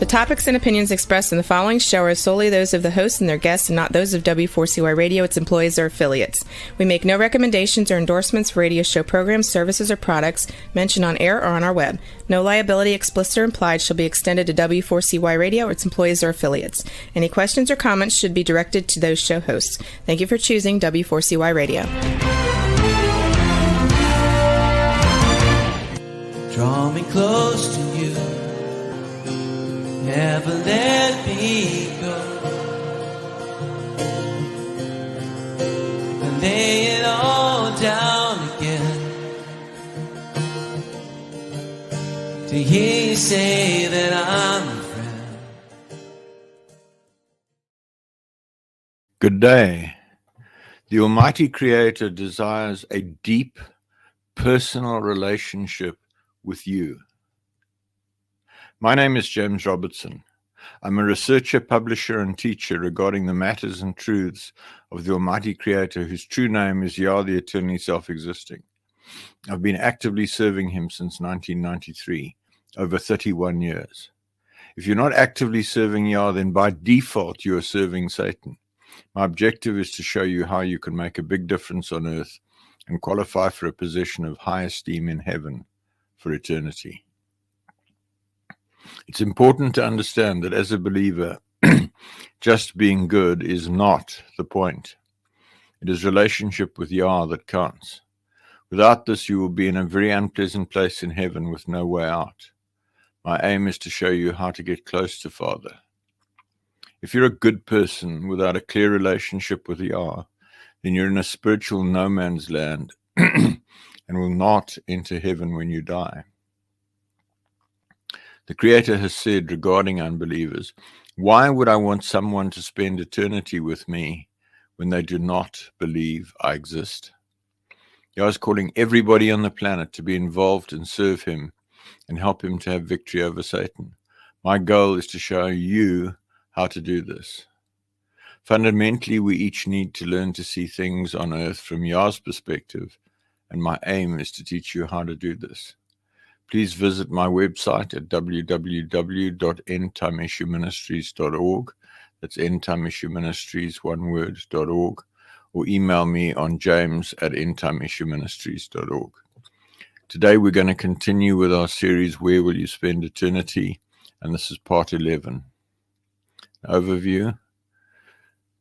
The topics and opinions expressed in the following show are solely those of the host and their guests and not those of W4CY Radio, its employees, or affiliates. We make no recommendations or endorsements for radio show programs, services, or products mentioned on air or on our web. No liability, explicit or implied, shall be extended to W4CY Radio or its employees or affiliates. Any questions or comments should be directed to those show hosts. Thank you for choosing W4CY Radio. Draw me close to you. Never let me go. And lay it all down again. To hear you say that I'm a friend. Good day. The Almighty Creator desires a deep personal relationship with you. My name is James Robertson. I'm a researcher, publisher, and teacher regarding the matters and truths of the Almighty Creator, whose true name is Yah, the eternally self-existing. I've been actively serving him since 1993, over 31 years. If you're not actively serving Yah, then by default you are serving Satan. My objective is to show you how you can make a big difference on earth and qualify for a position of high esteem in heaven for eternity. It's important to understand that as a believer, just being good is not the point. It is relationship with Yah that counts. Without this, you will be in a very unpleasant place in heaven with no way out. My aim is to show you how to get close to Father. If you're a good person without a clear relationship with Yah, then you're in a spiritual no man's land and will not enter heaven when you die. The Creator has said regarding unbelievers, why would I want someone to spend eternity with me when they do not believe I exist? Yah is calling everybody on the planet to be involved and serve him and help him to have victory over Satan. My goal is to show you how to do this. Fundamentally, we each need to learn to see things on earth from Yah's perspective, and my aim is to teach you how to do this. Please visit my website at www.endtimeissueministries.org. That's endtimeissueministries, one word.org, or email me on james@endtimeissueministries.org. Today we're going to continue with our series, Where Will You Spend Eternity? And this is part 11. Overview.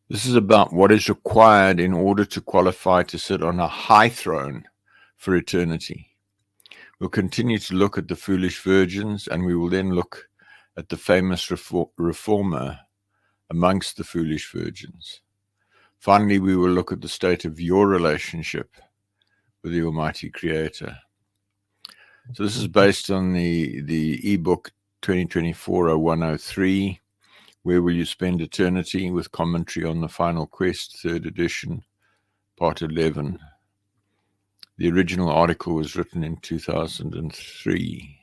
This is about what is required in order to qualify to sit on a high throne for eternity. We'll continue to look at the foolish virgins, and we will then look at the famous reformer amongst the foolish virgins. Finally, we will look at the state of your relationship with the Almighty Creator. So this is based on the ebook 2024-0103, Where Will You Spend Eternity, with commentary on the Final Quest, 3rd edition, part 11. The original article was written in 2003.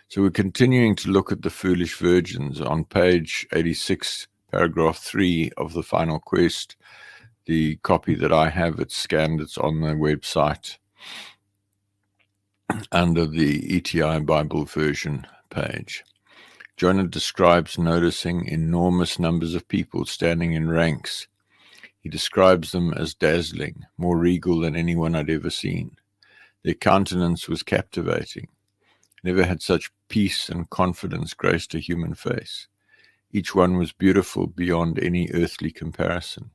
So we're continuing to look at the foolish virgins on page 86, paragraph 3 of the Final Quest. The copy that I have, it's scanned, it's on the website under the ETI Bible version page. Jonah describes noticing enormous numbers of people standing in ranks. He describes them as dazzling, more regal than anyone I'd ever seen. Their countenance was captivating. Never had such peace and confidence graced a human face. Each one was beautiful beyond any earthly comparison.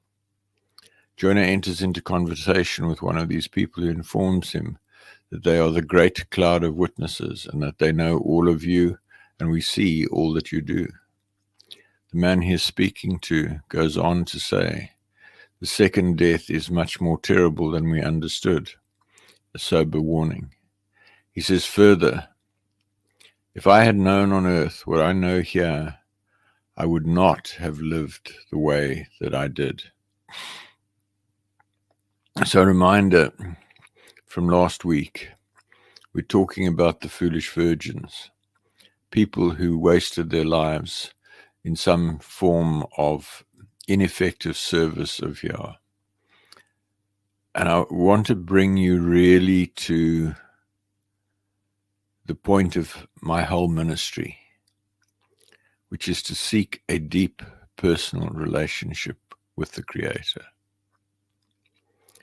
Jonah enters into conversation with one of these people who informs him that they are the great cloud of witnesses and that they know all of you and we see all that you do. The man he is speaking to goes on to say, the second death is much more terrible than we understood, a sober warning. He says further, if I had known on earth what I know here, I would not have lived the way that I did. So a reminder from last week, we're talking about the foolish virgins, people who wasted their lives in some form of ineffective service of Yah. And I want to bring you really to the point of my whole ministry. which is to seek a deep personal relationship with the Creator.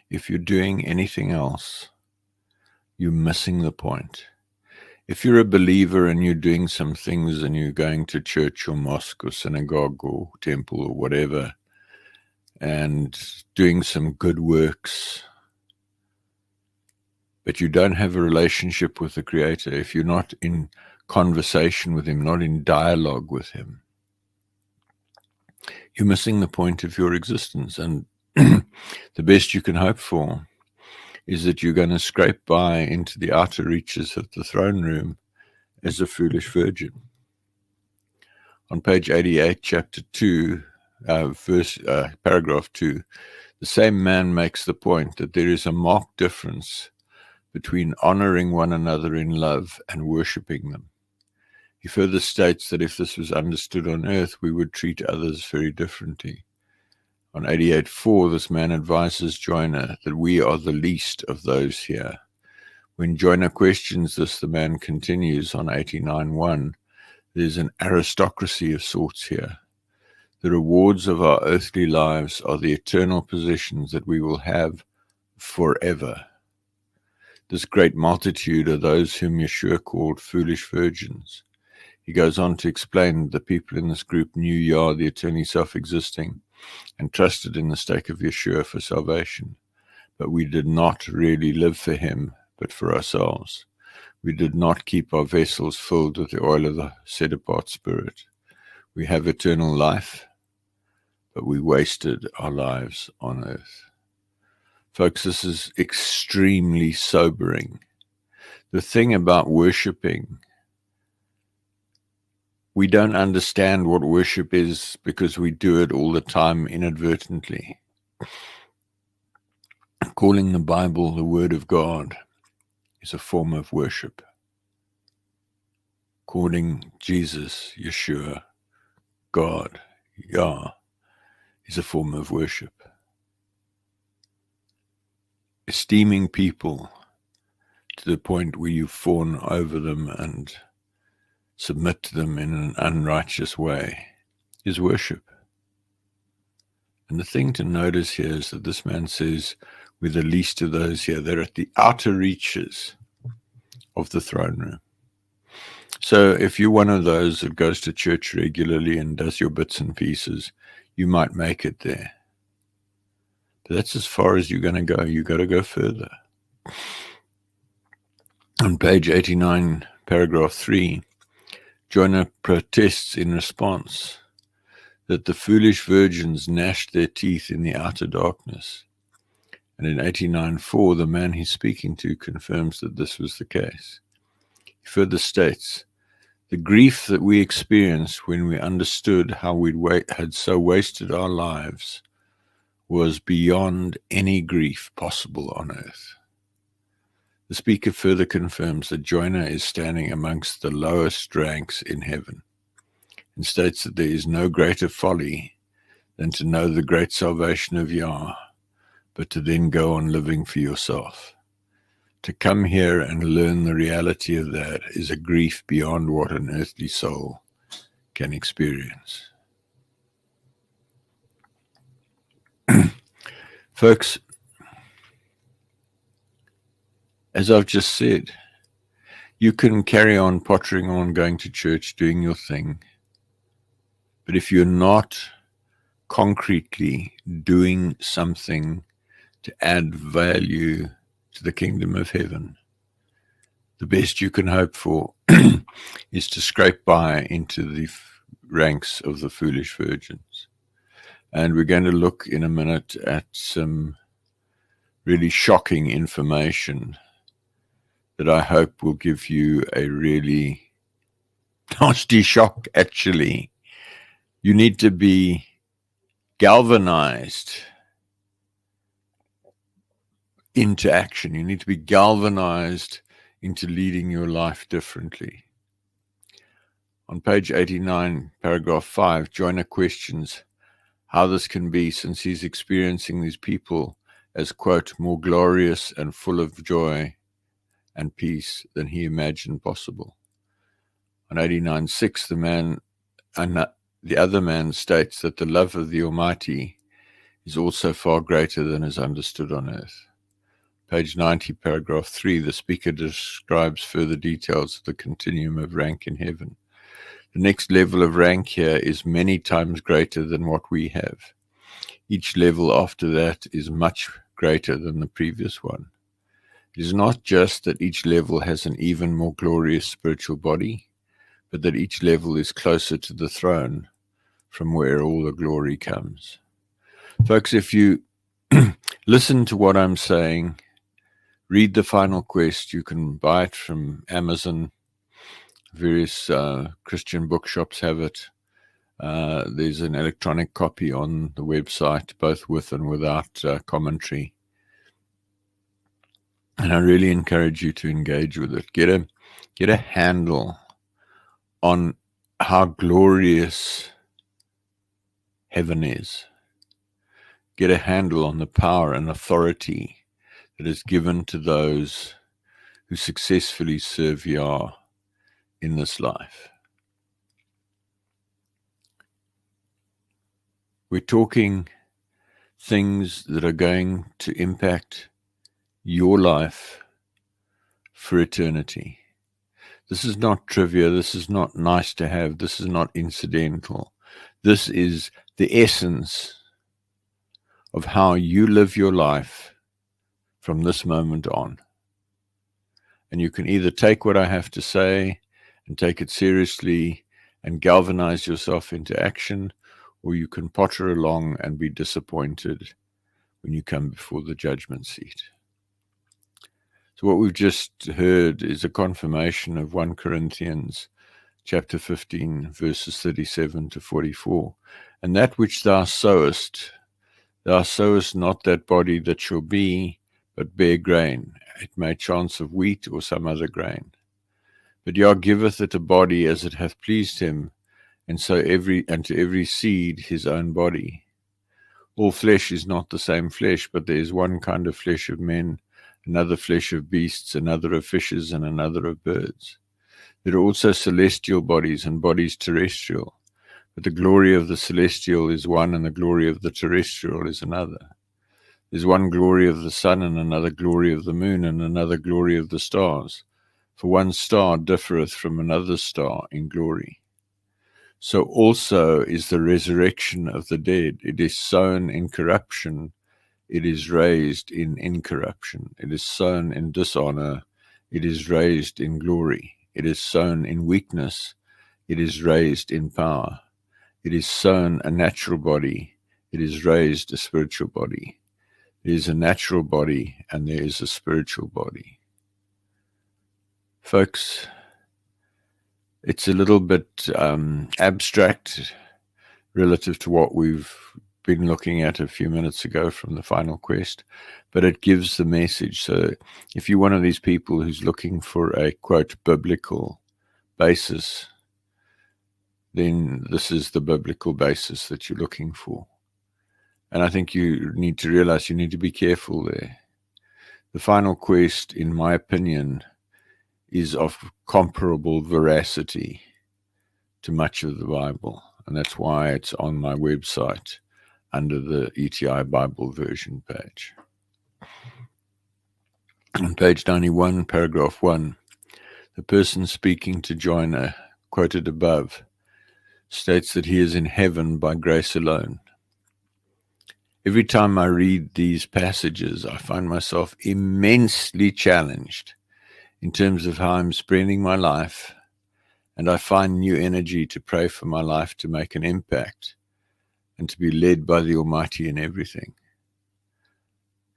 If you're doing anything else, you're missing the point. If you're a believer and you're doing some things and you're going to church or mosque or synagogue or temple or whatever and doing some good works, but you don't have a relationship with the Creator, if you're not in conversation with Him, not in dialogue with Him, you're missing the point of your existence. And the best you can hope for is that you're going to scrape by into the outer reaches of the throne room as a foolish virgin. On page 88, chapter 2, paragraph 2, the same man makes the point that there is a marked difference between honoring one another in love and worshipping them. He further states that if this was understood on earth, we would treat others very differently. On 88.4, this man advises Joiner that we are the least of those here. When Joiner questions this, the man continues on 89.1, there's an aristocracy of sorts here. The rewards of our earthly lives are the eternal positions that we will have forever. This great multitude are those whom Yeshua called foolish virgins. He goes on to explain that the people in this group knew Yah, the eternally self-existing, and trusted in the stake of Yeshua for salvation. But we did not really live for Him, but for ourselves. We did not keep our vessels filled with the oil of the set-apart Spirit. We have eternal life, but we wasted our lives on earth. Folks, this is extremely sobering. The thing about worshiping, we don't understand what worship is because we do it all the time inadvertently. Calling the Bible the Word of God is a form of worship. Calling Jesus, Yeshua, God, Yah, is a form of worship. Esteeming people to the point where you fawn over them and submit to them in an unrighteous way is worship. And the thing to notice here is that this man says, we're the least of those here. They're at the outer reaches of the throne room. So if you're one of those that goes to church regularly and does your bits and pieces, you might make it there. But that's as far as you're going to go. You've got to go further. On page 89, paragraph 3, Joiner protests in response that the foolish virgins gnashed their teeth in the outer darkness. And in 89.4, the man he's speaking to confirms that this was the case. He further states, the grief that we experienced when we understood how we had so wasted our lives was beyond any grief possible on earth. The speaker further confirms that Joiner is standing amongst the lowest ranks in heaven and states that there is no greater folly than to know the great salvation of Yah, but to then go on living for yourself. To come here and learn the reality of that is a grief beyond what an earthly soul can experience. Folks, as I've just said, you can carry on pottering on, going to church, doing your thing. But if you're not concretely doing something to add value to the kingdom of heaven, the best you can hope for is to scrape by into the ranks of the foolish virgins. And we're going to look in a minute at some really shocking information that I hope will give you a really nasty shock, actually. You need to be galvanized into action. You need to be galvanized into leading your life differently. On page 89, paragraph 5, Joiner questions how this can be, since he's experiencing these people as, quote, more glorious and full of joy and peace than he imagined possible. On 89.6, the man the other man states that the love of the Almighty is also far greater than is understood on earth. Page 90, paragraph 3, the speaker describes further details of the continuum of rank in heaven. The next level of rank here is many times greater than what we have. Each level after that is much greater than the previous one. It is not just that each level has an even more glorious spiritual body, but that each level is closer to the throne from where all the glory comes. Folks, if you listen to what I'm saying, read the Final Quest. You can buy it from Amazon. Various Christian bookshops have it. There's an electronic copy on the website, both with and without commentary. And I really encourage you to engage with it. Get a handle on how glorious heaven is. Get a handle on the power and authority that is given to those who successfully serve Yah in this life. We're talking things that are going to impact your life for eternity. This is not trivia. This is not nice to have. This is not incidental. This is the essence of how you live your life from this moment on. And you can either take what I have to say and take it seriously and galvanize yourself into action, or you can potter along and be disappointed when you come before the judgment seat. So what we've just heard is a confirmation of 1 Corinthians chapter 15, verses 37 to 44. And that which thou sowest not that body that shall be, but bare grain. It may chance of wheat or some other grain. But Yah giveth it a body as it hath pleased him, and so unto every seed his own body. All flesh is not the same flesh, but there is one kind of flesh of men, another flesh of beasts, another of fishes, and another of birds. There are also celestial bodies and bodies terrestrial, but the glory of the celestial is one, and the glory of the terrestrial is another. There is one glory of the sun, and another glory of the moon, and another glory of the stars. For one star differeth from another star in glory. So also is the resurrection of the dead. It is sown in corruption, it is raised in incorruption. It is sown in dishonor, it is raised in glory. It is sown in weakness, it is raised in power. It is sown a natural body, it is raised a spiritual body. There is a natural body and there is a spiritual body. Folks, it's a little bit abstract relative to what we've been looking at a few minutes ago from the Final Quest, but it gives the message. So if you're one of these people who's looking for a, quote, biblical basis, then this is the biblical basis that you're looking for. And I think you need to realize you need to be careful there. The Final Quest, in my opinion, is of comparable veracity to much of the Bible. And that's why it's on my website under the ETI Bible version page. On page 91, paragraph 1, the person speaking to Joiner, quoted above, states that he is in heaven by grace alone. Every time I read these passages, I find myself immensely challenged in terms of how I'm spending my life, and I find new energy to pray for my life to make an impact and to be led by the Almighty in everything.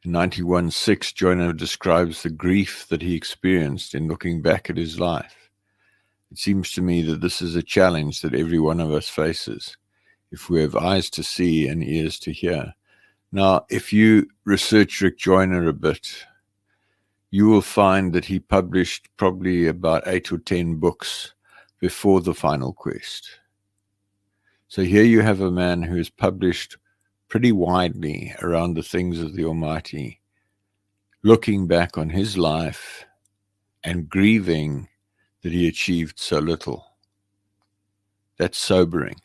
In 91:6, Joiner describes the grief that he experienced in looking back at his life. It seems to me that this is a challenge that every one of us faces, if we have eyes to see and ears to hear. Now, if you research Rick Joyner a bit, you will find that he published probably about 8 or 10 books before the Final Quest. So here you have a man who has published pretty widely around the things of the Almighty, looking back on his life and grieving that he achieved so little. That's sobering.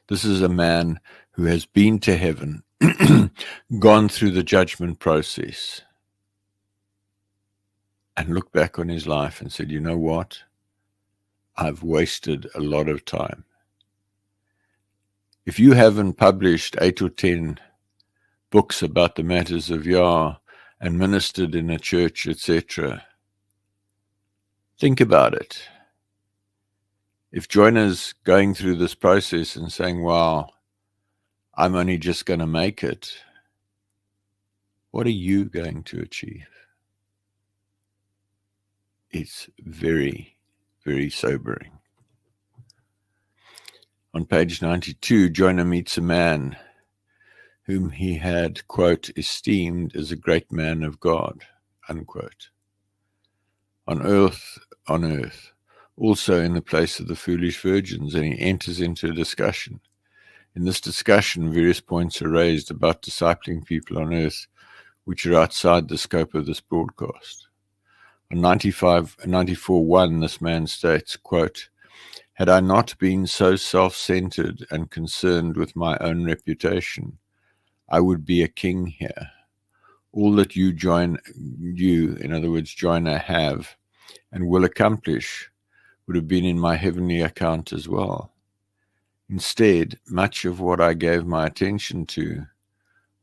This is a man who has been to heaven, gone through the judgment process, and looked back on his life and said, you know what? I've wasted a lot of time. If you haven't published 8 or 10 books about the matters of Yah and ministered in a church, etc., think about it. If Jonah's going through this process and saying, wow, I'm only just going to make it, what are you going to achieve? It's very, very sobering. On page 92, Jonah meets a man whom he had, quote, esteemed as a great man of God, unquote. On earth, also in the place of the foolish virgins, and he enters into a discussion. In this discussion, various points are raised about discipling people on earth, which are outside the scope of this broadcast. On 94.1, this man states, quote, had I not been so self-centered and concerned with my own reputation, I would be a king here. All that you, in other words, Jonah, have and will accomplish would have been in my heavenly account as well. Instead, much of what I gave my attention to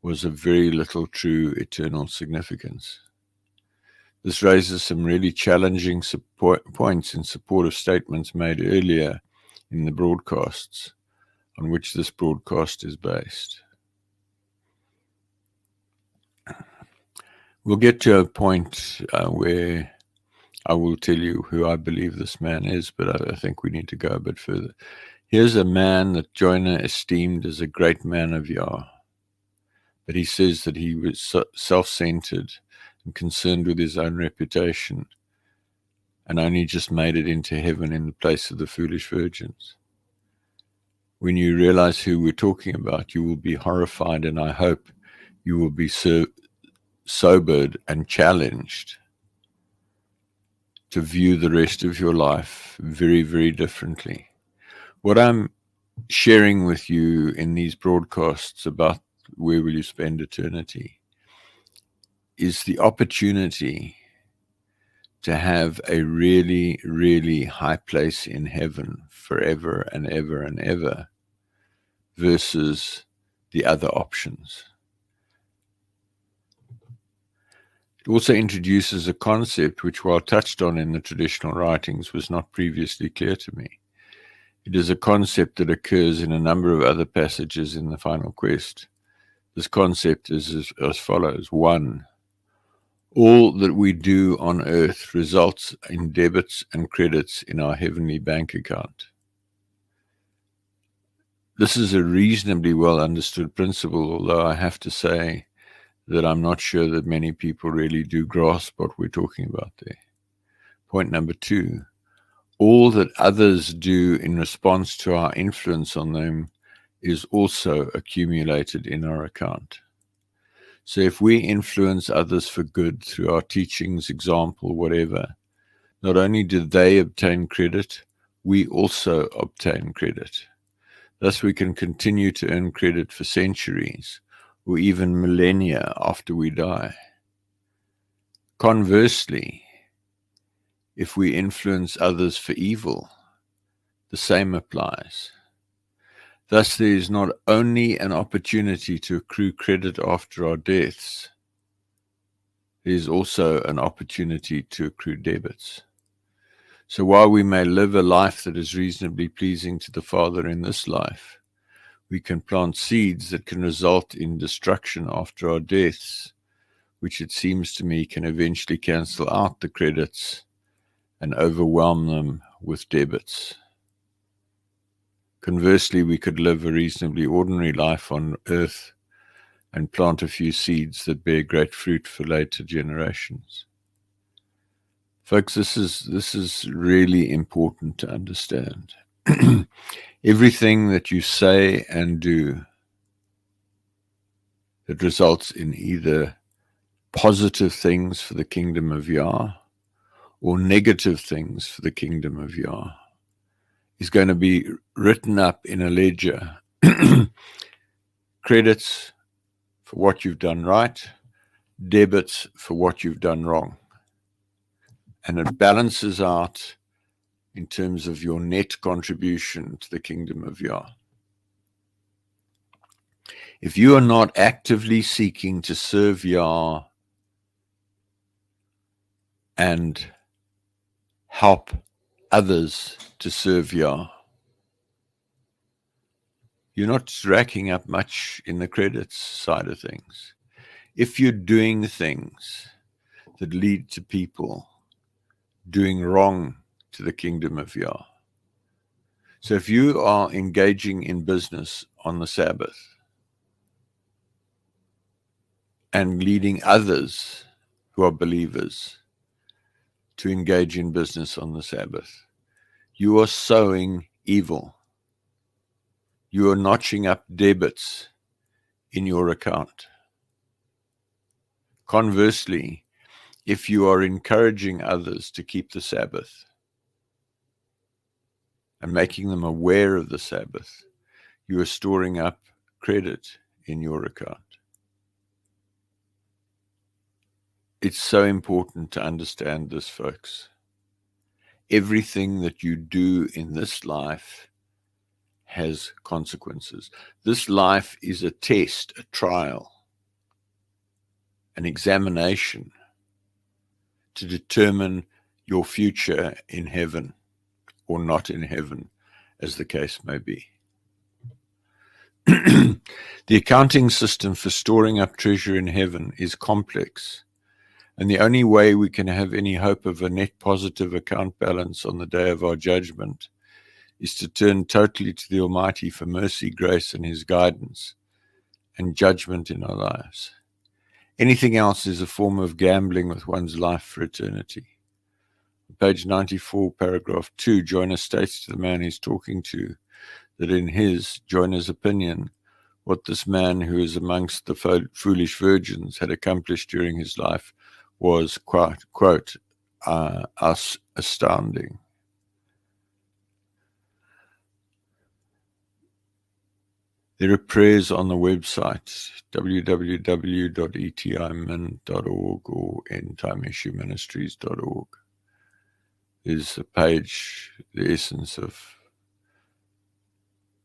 was of very little true eternal significance. This raises some really challenging points in support of statements made earlier in the broadcasts on which this broadcast is based. We'll get to a point where I will tell you who I believe this man is, but I think we need to go a bit further. Here's a man that Jonah esteemed as a great man of Yah, but he says that he was self-centered and concerned with his own reputation and only just made it into heaven in the place of the foolish virgins. When you realize who we're talking about, you will be horrified, and I hope you will be sobered and challenged to view the rest of your life very, very differently. What I'm sharing with you in these broadcasts about where will you spend eternity is the opportunity to have a really, really high place in heaven forever and ever and ever versus the other options. It also introduces a concept which, while touched on in the traditional writings, was not previously clear to me. It is a concept that occurs in a number of other passages in the Final Quest. This concept is as follows. 1, all that we do on earth results in debits and credits in our heavenly bank account. This is a reasonably well understood principle, although I have to say that I'm not sure that many people really do grasp what we're talking about there. Point number 2, all that others do in response to our influence on them is also accumulated in our account. So if we influence others for good through our teachings, example, whatever, not only do they obtain credit, we also obtain credit. Thus we can continue to earn credit for centuries or even millennia after we die. Conversely, if we influence others for evil, the same applies. Thus, there is not only an opportunity to accrue credit after our deaths, there is also an opportunity to accrue debits. So while we may live a life that is reasonably pleasing to the Father in this life, we can plant seeds that can result in destruction after our deaths, which it seems to me can eventually cancel out the credits and overwhelm them with debits. Conversely, we could live a reasonably ordinary life on earth and plant a few seeds that bear great fruit for later generations. Folks, this is really important to understand. Everything that you say and do that results in either positive things for the kingdom of Yah or negative things for the kingdom of Yah is going to be written up in a ledger. Credits for what you've done right, debits for what you've done wrong. And it balances out in terms of your net contribution to the kingdom of Yah. If you are not actively seeking to serve Yah and help others to serve Yah, you're not racking up much in the credits side of things. If you're doing things that lead to people doing wrong to the kingdom of Yah. So if you are engaging in business on the Sabbath and leading others who are believers to engage in business on the Sabbath, you are sowing evil. You are notching up debits in your account. Conversely, if you are encouraging others to keep the Sabbath and making them aware of the Sabbath, you are storing up credit in your account. It's so important to understand this, folks. Everything that you do in this life has consequences. This life is a test, a trial, an examination to determine your future in heaven or not in heaven, as the case may be. The accounting system for storing up treasure in heaven is complex, and the only way we can have any hope of a net positive account balance on the day of our judgment is to turn totally to the Almighty for mercy, grace, and His guidance and judgment in our lives. Anything else is a form of gambling with one's life for eternity. On page 94, paragraph 2, Joyner states to the man he's talking to that in his, Joyner's opinion, what this man who is amongst the foolish virgins had accomplished during his life was, quote, astounding. There are prayers on the website, www.etimin.org or endtimeissueministries.org. There's a page, the essence of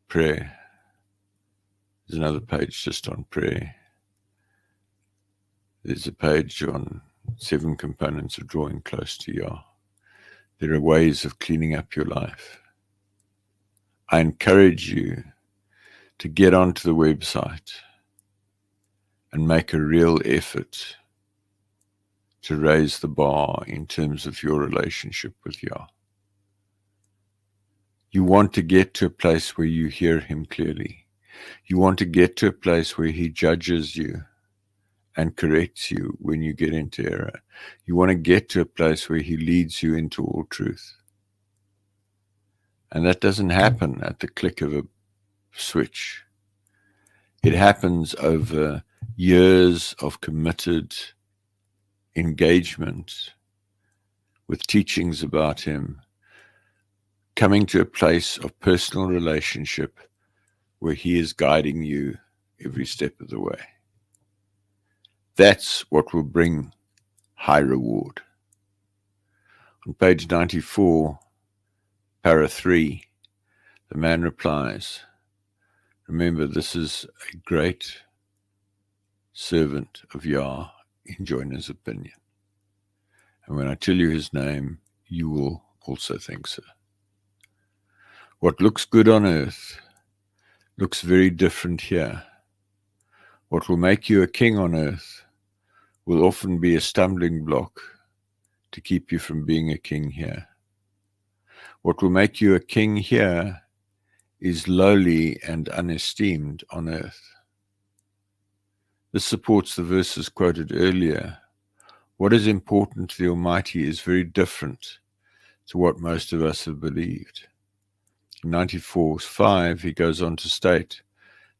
prayer. There's another page just on prayer. There's a page on 7 components of drawing close to Yah. There are ways of cleaning up your life. I encourage you to get onto the website and make a real effort to raise the bar in terms of your relationship with Yah. You want to get to a place where you hear Him clearly. You want to get to a place where He judges you and corrects you when you get into error. You want to get to a place where He leads you into all truth. And that doesn't happen at the click of a switch. It happens over years of committed engagement with teachings about Him, coming to a place of personal relationship where He is guiding you every step of the way. That's what will bring high reward. On page 94, para 3, the man replies, remember, this is a great servant of Yah in Joyner's opinion. And when I tell you his name, you will also think so. What looks good on earth looks very different here. What will make you a king on earth will often be a stumbling block to keep you from being a king here. What will make you a king here is lowly and unesteemed on earth. This supports the verses quoted earlier. What is important to the Almighty is very different to what most of us have believed. In 94:5, he goes on to state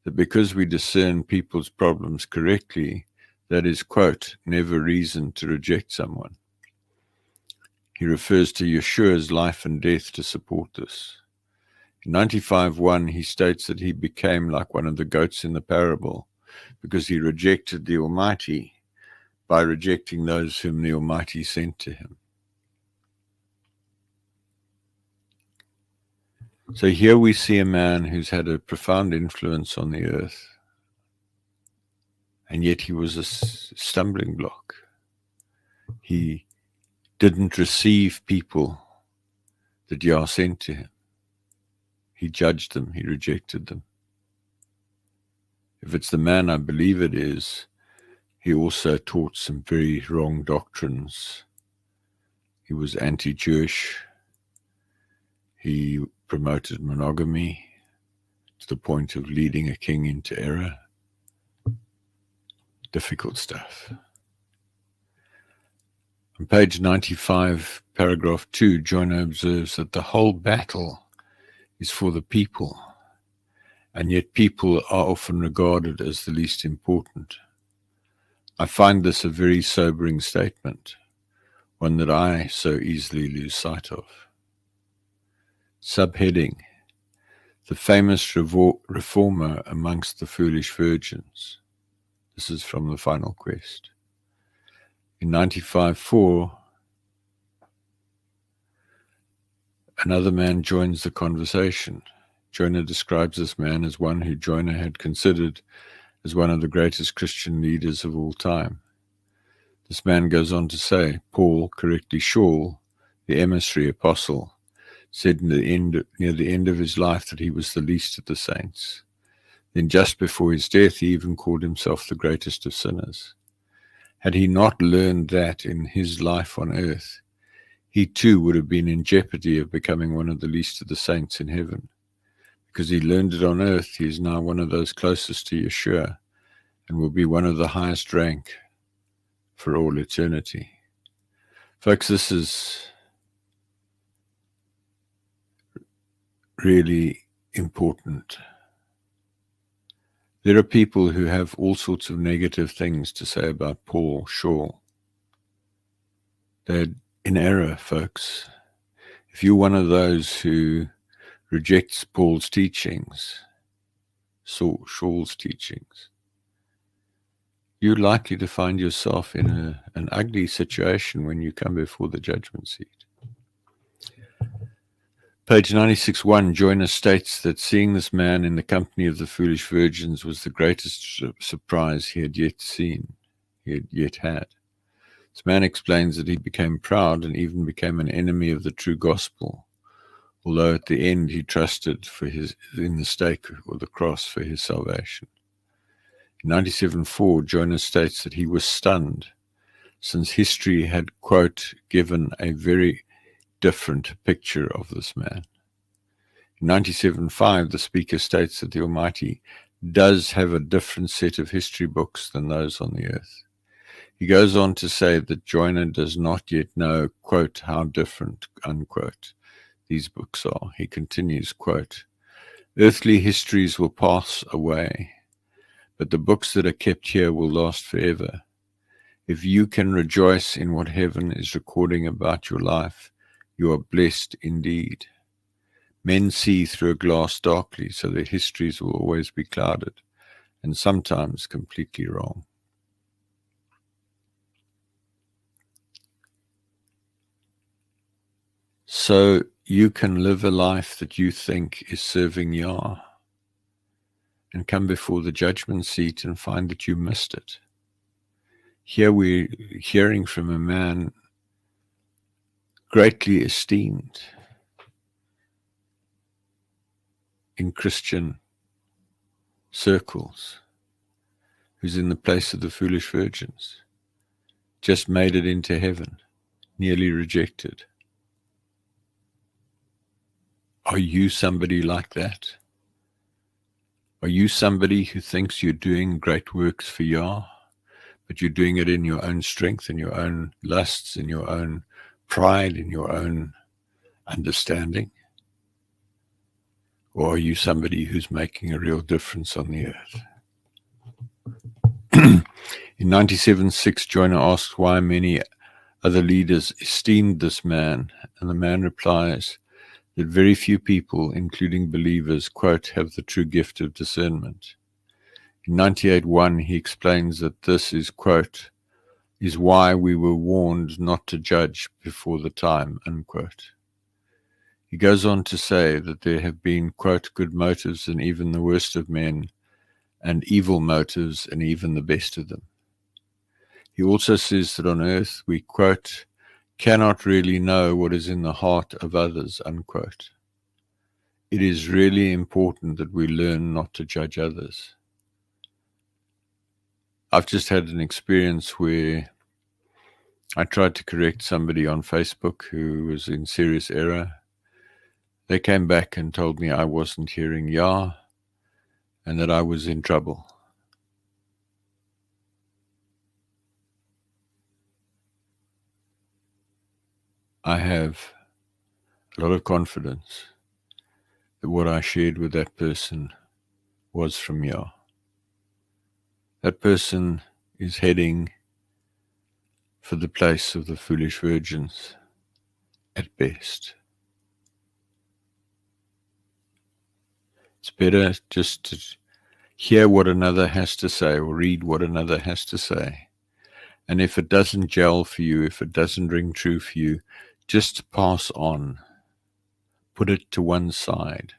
that because we discern people's problems correctly, that is, quote, never reason to reject someone. He refers to Yeshua's life and death to support this. In 95:1, he states that he became like one of the goats in the parable because he rejected the Almighty by rejecting those whom the Almighty sent to him. So here we see a man who's had a profound influence on the earth, and yet he was a stumbling block. He didn't receive people that Yah sent to him. He judged them, he rejected them. If it's the man I believe it is, he also taught some very wrong doctrines. He was anti-Jewish. He promoted monogamy to the point of leading a king into error. Difficult stuff. On page 95, paragraph 2, Joyner observes that the whole battle is for the people, and yet people are often regarded as the least important. I find this a very sobering statement, one that I so easily lose sight of. Subheading: the famous reformer amongst the foolish virgins. This is from The Final Quest. In 95:4, another man joins the conversation. Joyner describes this man as one who Joyner had considered as one of the greatest Christian leaders of all time. This man goes on to say, Paul, correctly Shaul, the emissary apostle, said near the end of his life that he was the least of the saints. Then just before his death, he even called himself the greatest of sinners. Had he not learned that in his life on earth, he too would have been in jeopardy of becoming one of the least of the saints in heaven. Because he learned it on earth, he is now one of those closest to Yeshua and will be one of the highest rank for all eternity. Folks, this is really important. There are people who have all sorts of negative things to say about Paul, Shaul. They're in error, folks. If you're one of those who rejects Paul's teachings, Shaul's teachings, you're likely to find yourself in an ugly situation when you come before the judgment seat. Page 96:1, Joyner states that seeing this man in the company of the foolish virgins was the greatest surprise he had yet had. This man explains that he became proud and even became an enemy of the true gospel, although at the end he trusted in the stake or the cross for his salvation. In 97:4, Joyner states that he was stunned, since history had, quote, given a very different picture of this man. In 97:5, the speaker states that the Almighty does have a different set of history books than those on the earth. He goes on to say that Joyner does not yet know, quote, how different, unquote, these books are. He continues, quote, earthly histories will pass away, but the books that are kept here will last forever. If you can rejoice in what heaven is recording about your life, you are blessed indeed. Men see through a glass darkly, so their histories will always be clouded and sometimes completely wrong. So you can live a life that you think is serving Yah and come before the judgment seat and find that you missed it. Here we're hearing from a man greatly esteemed in Christian circles, who's in the place of the foolish virgins, just made it into heaven, nearly rejected. Are you somebody like that? Are you somebody who thinks you're doing great works for Yah, but you're doing it in your own strength, in your own lusts, in your own pride, in your own understanding? Or are you somebody who's making a real difference on the earth? In 97:6, Joyner asks why many other leaders esteemed this man, and the man replies that very few people, including believers, quote, have the true gift of discernment. In 98:1, he explains that this is, quote, is why we were warned not to judge before the time, unquote. He goes on to say that there have been, quote, good motives in even the worst of men, and evil motives in even the best of them. He also says that on earth we, quote, cannot really know what is in the heart of others, unquote. It is really important that we learn not to judge others. I've just had an experience where I tried to correct somebody on Facebook who was in serious error. They came back and told me I wasn't hearing Yah and that I was in trouble. I have a lot of confidence that what I shared with that person was from Yah. That person is heading for the place of the foolish virgins at best. It's better just to hear what another has to say or read what another has to say. And if it doesn't gel for you, if it doesn't ring true for you, just pass on. Put it to one side.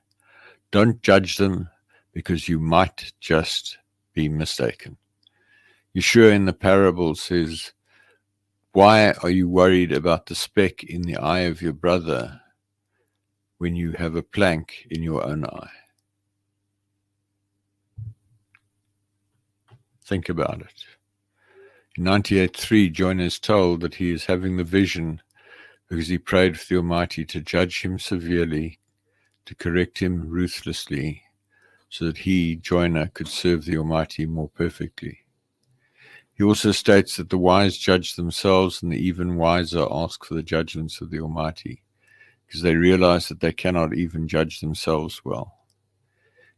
Don't judge them because you might just be mistaken. Yeshua in the parable says, why are you worried about the speck in the eye of your brother when you have a plank in your own eye? Think about it. In 98:3, Jonah is told that he is having the vision because he prayed for the Almighty to judge him severely, to correct him ruthlessly, so that he, Jonah, could serve the Almighty more perfectly. He also states that the wise judge themselves and the even wiser ask for the judgments of the Almighty, because they realize that they cannot even judge themselves well.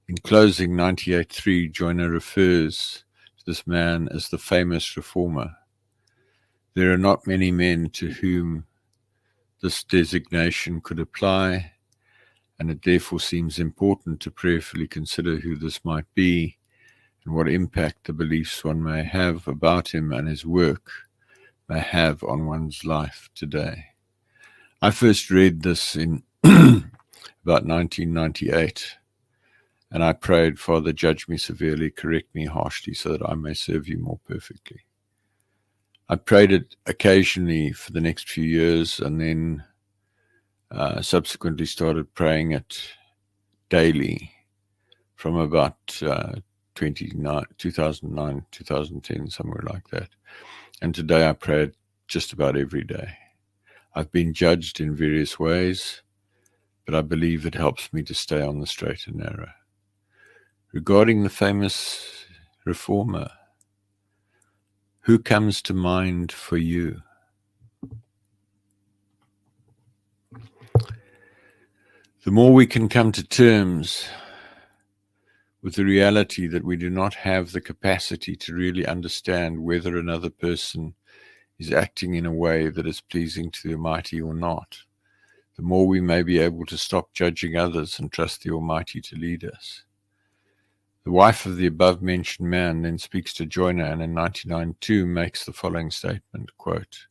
In closing, 98:3, Jonah refers to this man as the famous reformer. There are not many men to whom this designation could apply, and it therefore seems important to prayerfully consider who this might be and what impact the beliefs one may have about him and his work may have on one's life today. I first read this in about 1998, and I prayed, Father, judge me severely, correct me harshly, so that I may serve you more perfectly. I prayed it occasionally for the next few years, and then subsequently started praying it daily from about 2009, 2010, somewhere like that. And today I pray it just about every day. I've been judged in various ways, but I believe it helps me to stay on the straight and narrow. Regarding the famous reformer, who comes to mind for you? The more we can come to terms with the reality that we do not have the capacity to really understand whether another person is acting in a way that is pleasing to the Almighty or not, the more we may be able to stop judging others and trust the Almighty to lead us. The wife of the above-mentioned man then speaks to Jonah, and in 99:2 makes the following statement, quote,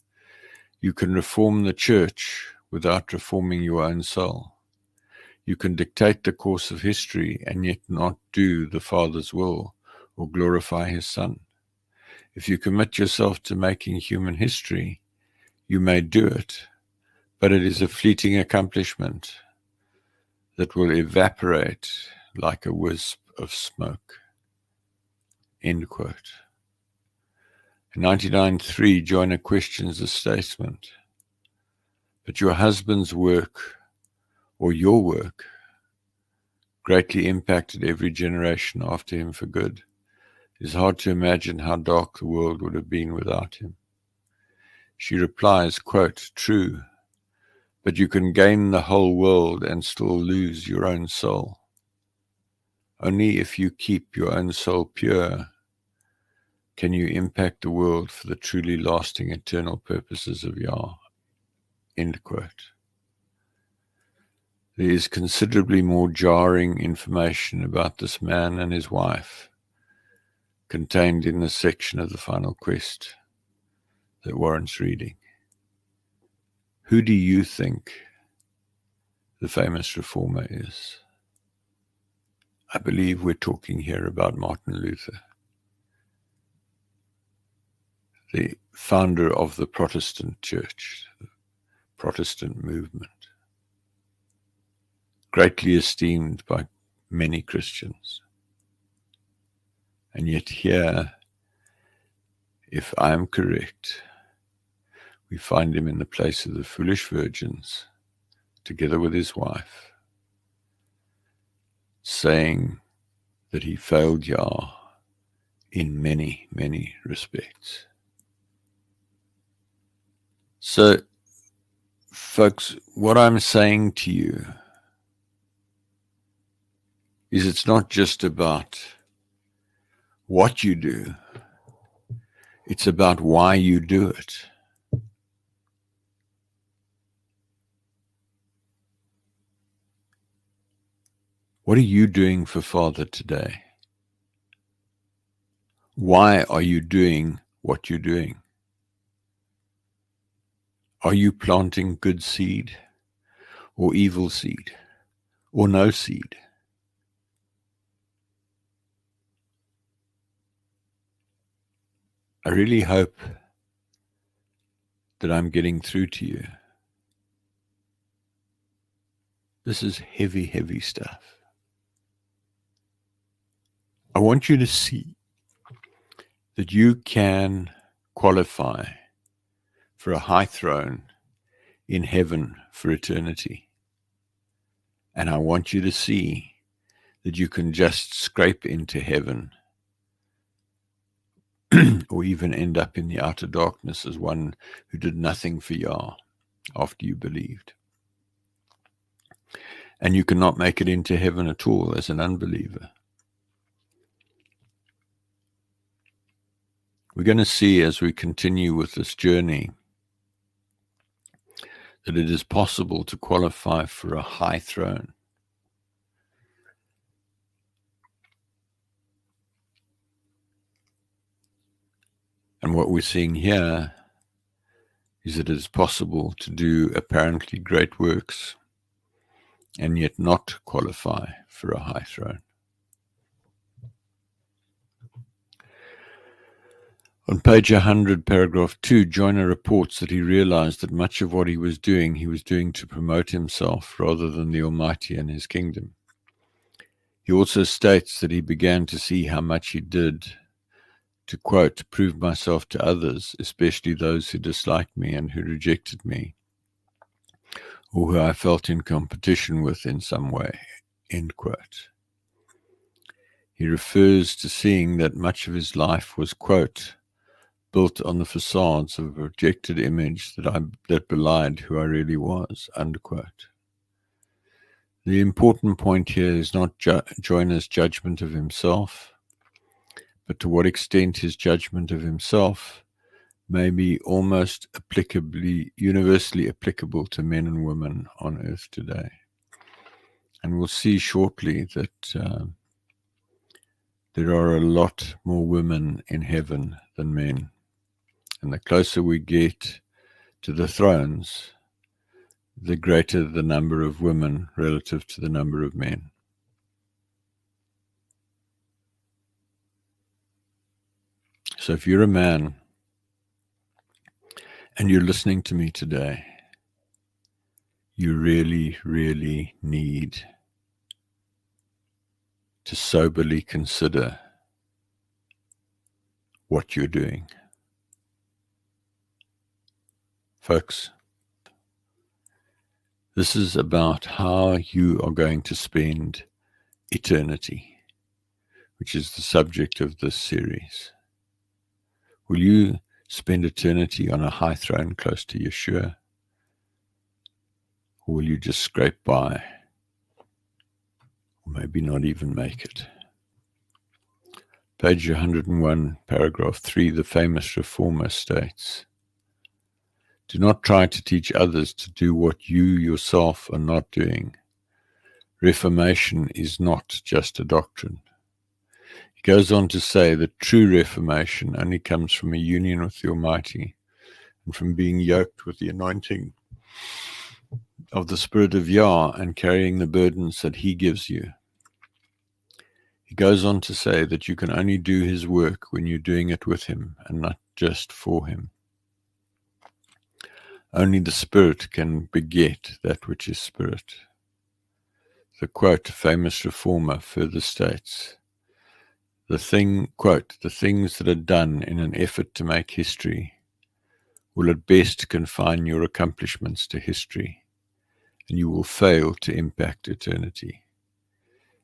you can reform the church without reforming your own soul. You can dictate the course of history and yet not do the Father's will or glorify his Son. If you commit yourself to making human history, you may do it, but it is a fleeting accomplishment that will evaporate like a wisp of smoke. End quote. In 99:3, Jonah questions the statement, but your husband's work or your work greatly impacted every generation after him for good. It is hard to imagine how dark the world would have been without him. She replies, quote, true, but you can gain the whole world and still lose your own soul. Only if you keep your own soul pure can you impact the world for the truly lasting eternal purposes of Yah. End quote. There is considerably more jarring information about this man and his wife contained in the section of the Final Quest that warrants reading. Who do you think the famous reformer is? I believe we're talking here about Martin Luther, the founder of the Protestant Church, the Protestant movement, greatly esteemed by many Christians. And yet here, if I am correct, we find him in the place of the foolish virgins, together with his wife, saying that he failed Yah in many, many respects. So, folks, what I'm saying to you is it's not just about what you do, it's about why you do it. What are you doing for Father today? Why are you doing what you're doing? Are you planting good seed or evil seed or no seed? I really hope that I'm getting through to you. This is heavy, heavy stuff. I want you to see that you can qualify for a high throne in heaven for eternity. And I want you to see that you can just scrape into heaven or even end up in the outer darkness as one who did nothing for Yah after you believed. And you cannot make it into heaven at all as an unbeliever. We're going to see as we continue with this journey that it is possible to qualify for a high throne. And what we're seeing here is that it is possible to do apparently great works and yet not qualify for a high throne. On page 100, paragraph 2, Joyner reports that he realized that much of what he was doing to promote himself rather than the Almighty and his kingdom. He also states that he began to see how much he did to, quote, prove myself to others, especially those who disliked me and who rejected me, or who I felt in competition with in some way, end quote. He refers to seeing that much of his life was, quote, built on the facades of a projected image that belied who I really was, unquote. The important point here is not Joyner's judgment of himself, but to what extent his judgment of himself may be almost universally applicable to men and women on earth today. And we'll see shortly that there are a lot more women in heaven than men. And the closer we get to the thrones, the greater the number of women relative to the number of men. So if you're a man and you're listening to me today, you really, really need to soberly consider what you're doing. Folks, this is about how you are going to spend eternity, which is the subject of this series. Will you spend eternity on a high throne close to Yeshua? Or will you just scrape by? Or maybe not even make it? Page 101, paragraph 3, the famous reformer states, do not try to teach others to do what you yourself are not doing, Reformation is not just a doctrine. He goes on to say that true reformation only comes from a union with the Almighty and from being yoked with the anointing of the Spirit of Yah and carrying the burdens that He gives you. He goes on to say that you can only do His work when you're doing it with Him and not just for Him. Only the Spirit can beget that which is Spirit. The quote, famous reformer further states, the things that are done in an effort to make history will at best confine your accomplishments to history, and you will fail to impact eternity.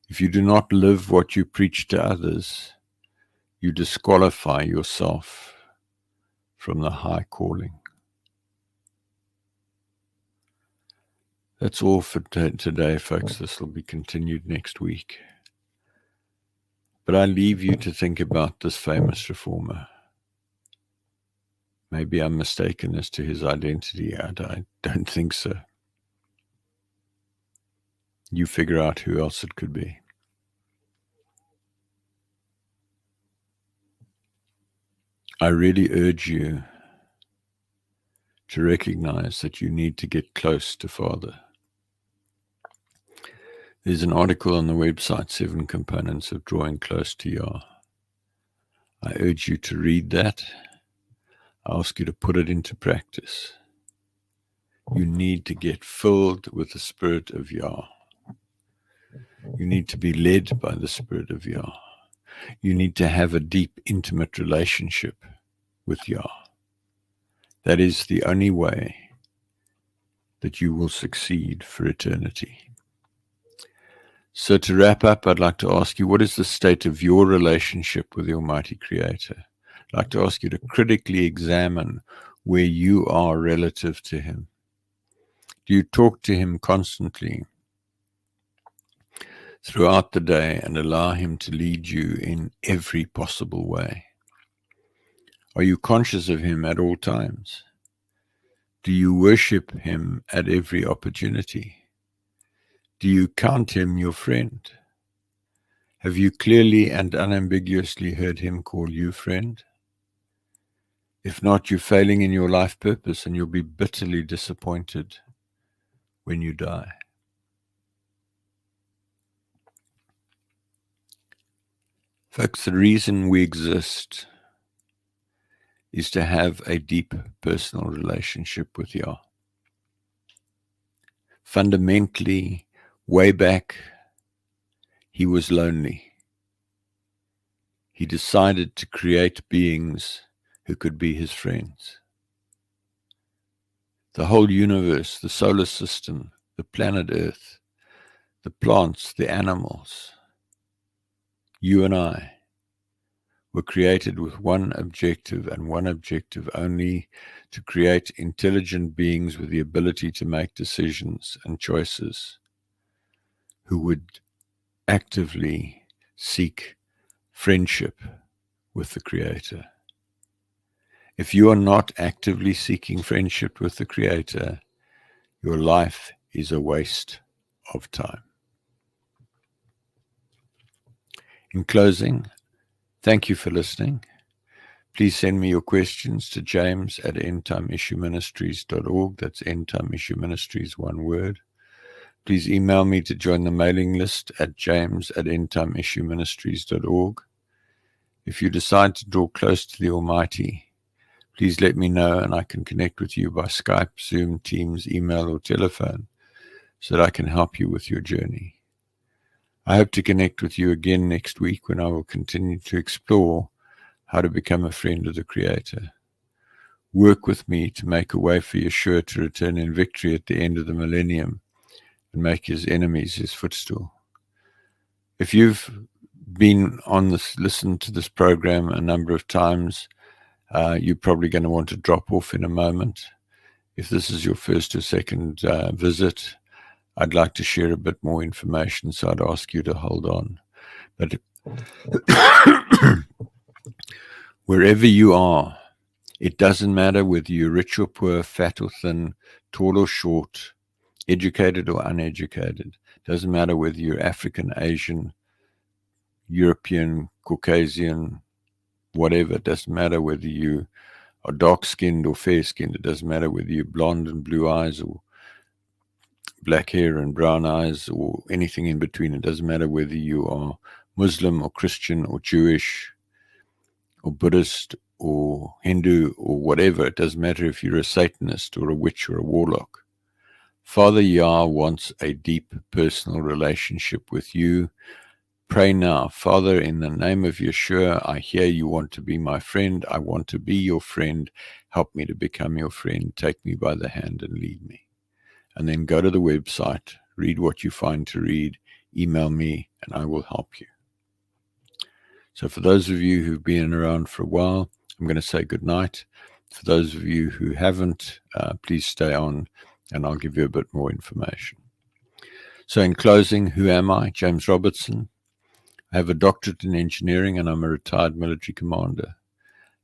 If you do not live what you preach to others, you disqualify yourself from the high calling. That's all for today, folks. This will be continued next week. But I leave you to think about this famous reformer. Maybe I'm mistaken as to his identity. I don't think so. You figure out who else it could be. I really urge you to recognize that you need to get close to Father. There's an article on the website, 7 Components of Drawing Close to Yah. I urge you to read that. I ask you to put it into practice. You need to get filled with the Spirit of Yah. You need to be led by the Spirit of Yah. You need to have a deep, intimate relationship with Yah. That is the only way that you will succeed for eternity. So to wrap up, I'd like to ask you, what is the state of your relationship with the Almighty Creator? I'd like to ask you to critically examine where you are relative to Him. Do you talk to Him constantly throughout the day and allow Him to lead you in every possible way? Are you conscious of Him at all times? Do you worship Him at every opportunity? Do you count Him your friend? Have you clearly and unambiguously heard Him call you friend? If not, you're failing in your life purpose and you'll be bitterly disappointed when you die. Folks, the reason we exist is to have a deep personal relationship with Yah. Fundamentally, way back, He was lonely. He decided to create beings who could be His friends. The whole universe, the solar system, the planet Earth, the plants, the animals, you and I, were created with one objective and one objective only: to create intelligent beings with the ability to make decisions and choices, who would actively seek friendship with the Creator. If you are not actively seeking friendship with the Creator, your life is a waste of time. In closing, thank you for listening. Please send me your questions to james@endtimeissueministries.org. That's endtimeissueministries, one word. Please email me to join the mailing list at james@endtimeissueministries.org. If you decide to draw close to the Almighty, please let me know and I can connect with you by Skype, Zoom, Teams, email, or telephone so that I can help you with your journey. I hope to connect with you again next week when I will continue to explore how to become a friend of the Creator. Work with me to make a way for Yeshua to return in victory at the end of the millennium and make His enemies His footstool. If you've been on this, listened to this program a number of times, you're probably going to want to drop off in a moment. If this is your first or second visit, I'd like to share a bit more information, so I'd ask you to hold on. But wherever you are, it doesn't matter whether you're rich or poor, fat or thin, tall or short, educated or uneducated. Doesn't matter whether you're African, Asian, European, Caucasian, whatever. It doesn't matter whether you are dark-skinned or fair-skinned. It doesn't matter whether you're blonde and blue eyes or black hair and brown eyes or anything in between. It doesn't matter whether you are Muslim or Christian or Jewish or Buddhist or Hindu or whatever. It doesn't matter if you're a Satanist or a witch or a warlock. Father Yah wants a deep personal relationship with you. Pray now. Father, in the name of Yeshua, I hear you want to be my friend. I want to be your friend. Help me to become your friend. Take me by the hand and lead me. And then go to the website, read what you find to read, email me, and I will help you. So for those of you who've been around for a while, I'm going to say good night. For those of you who haven't, please stay on, and I'll give you a bit more information. So in closing, who am I? James Robertson. I have a doctorate in engineering, and I'm a retired military commander.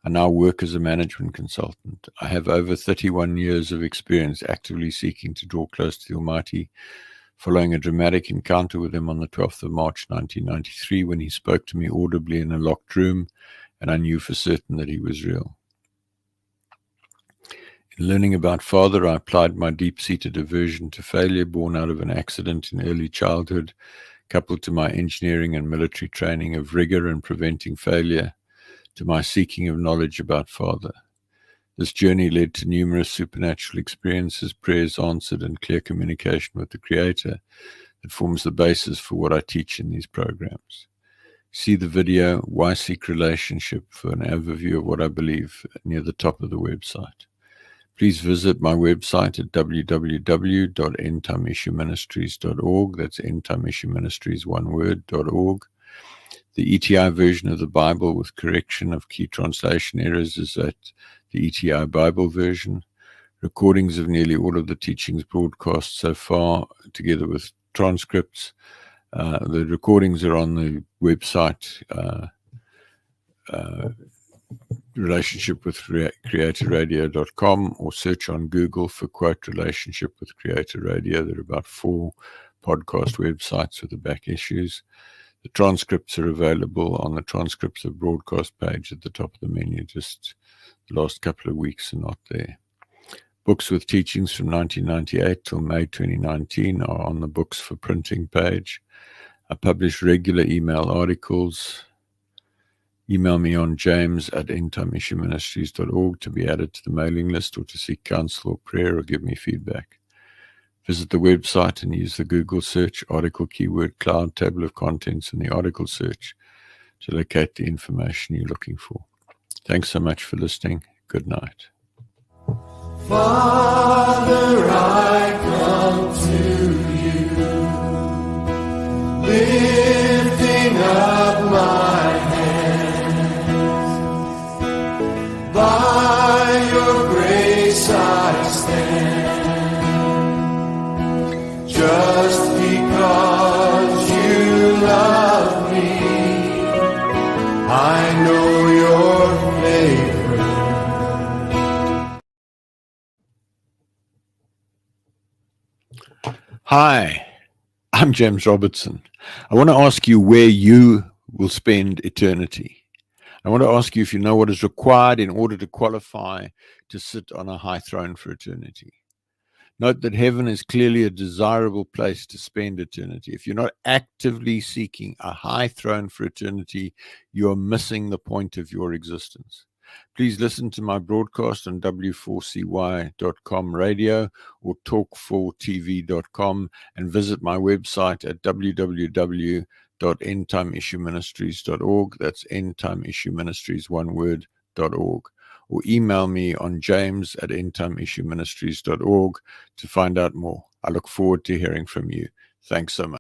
I now work as a management consultant. I have over 31 years of experience actively seeking to draw close to the Almighty, following a dramatic encounter with him on the 12th of March 1993 when he spoke to me audibly in a locked room, and I knew for certain that he was real. In learning about Father, I applied my deep-seated aversion to failure born out of an accident in early childhood, coupled to my engineering and military training of rigor and preventing failure, to my seeking of knowledge about Father. This journey led to numerous supernatural experiences, prayers answered, and clear communication with the Creator that forms the basis for what I teach in these programs. See the video, Why Seek Relationship, for an overview of what I believe near the top of the website. Please visit my website at www.endtimeissueministries.org. That's endtimeissueministries, one word, .org. The ETI version of the Bible with correction of key translation errors is at the ETI Bible version. Recordings of nearly all of the teachings broadcast so far, together with transcripts. The recordings are on the website, relationshipwithcreatorradio.com, or search on Google for quote Relationship with Creator Radio. There are about 4 podcast websites with the back issues. The transcripts are available on the transcripts of broadcast page at the top of the menu. Just the last couple of weeks are not there. Books with teachings from 1998 till May 2019 are on the books for printing page. I publish regular email articles. Email me on james@endtimeissueministries.org to be added to the mailing list or to seek counsel or prayer or give me feedback. Visit the website and use the Google search, article keyword cloud, table of contents, and the article search to locate the information you're looking for. Thanks so much for listening. Good night. Father, I come to you, lifting up my hands. By your grace I stand. Just because you love me, I know your favor. Hi, I'm James Robertson. I want to ask you where you will spend eternity. I want to ask you if you know what is required in order to qualify to sit on a high throne for eternity. Note that heaven is clearly a desirable place to spend eternity. If you're not actively seeking a high throne for eternity, you are missing the point of your existence. Please listen to my broadcast on w4cy.com radio or talk4tv.com and visit my website at www.endtimeissueministries.org. That's endtimeissueministries, one word, .org. Or email me on james@endtimeissueministries.org to find out more. I look forward to hearing from you. Thanks so much.